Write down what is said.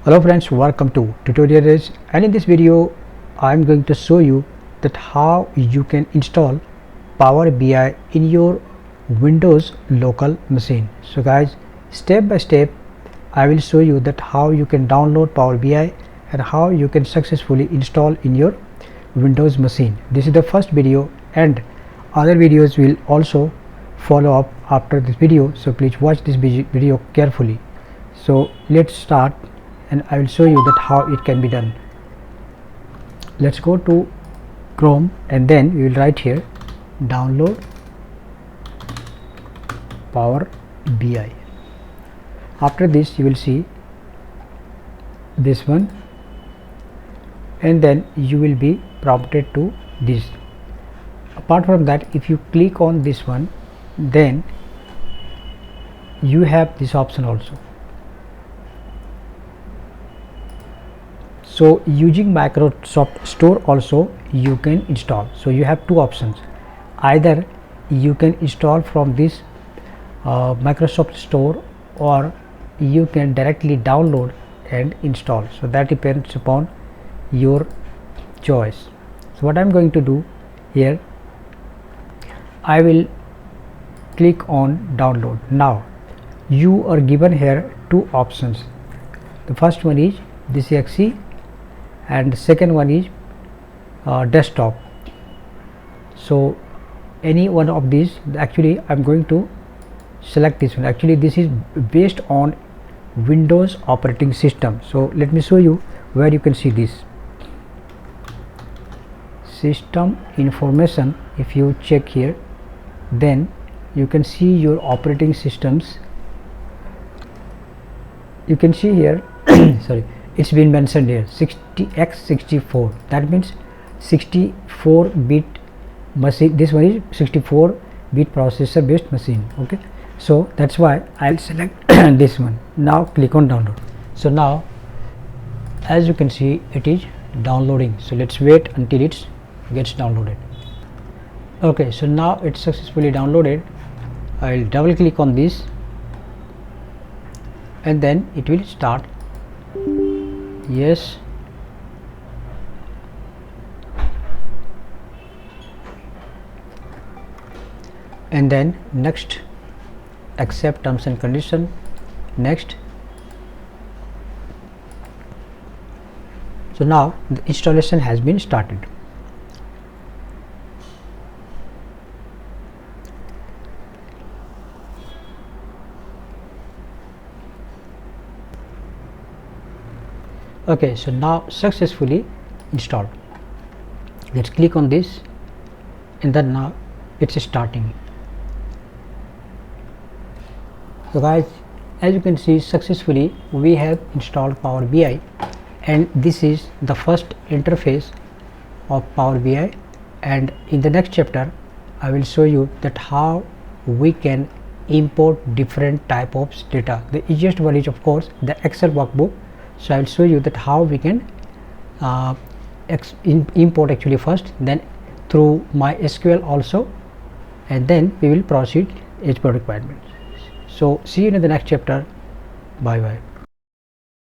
Hello friends, welcome to Tutorials, and in this video I am going to show you that how you can install Power BI in your Windows local machine. So guys, step by step I will show you that how you can download Power BI and how you can successfully install in your Windows machine. This is the first video and other videos will also follow up after this video, so please watch this video carefully. So let's start and I will show you that how it can be done. Let's go to Chrome and then we will write here download Power BI. After this you will see this one and then you will be prompted to this. Apart from that, if you click on this one, then you have this option also. So using Microsoft Store also you can install. So you have two options: either you can install from this Microsoft Store or you can directly download and install. So that depends upon your choice. So what I am going to do here, I will click on download. Now you are given here two options. The first one is this exe and the second one is desktop. So any one of these, actually I am going to select this one. Actually this is based on Windows operating system. So let me show you where you can see this system information. If you check here, then you can see your operating systems. You can see here sorry, it's been mentioned here 60x64, that means 64-bit machine. This one is 64-bit processor based machine. Okay, so that's why I'll select this one. Now click on download. So now as you can see it is downloading, so let's wait until it gets downloaded. Okay, so now it's successfully downloaded. I'll double click on this and then it will start. Yes, and then next, accept terms and condition, next. So now the installation has been started. Okay, so now successfully installed. Let's click on this and then now it's starting. So guys, as you can see, successfully we have installed Power BI, and this is the first interface of Power BI. And in the next chapter I will show you that how we can import different type of data. The easiest one is of course the Excel workbook. So I will show you that how we can import actually first, then through MySQL also, and then we will proceed as per requirement. So see you in the next chapter. Bye bye.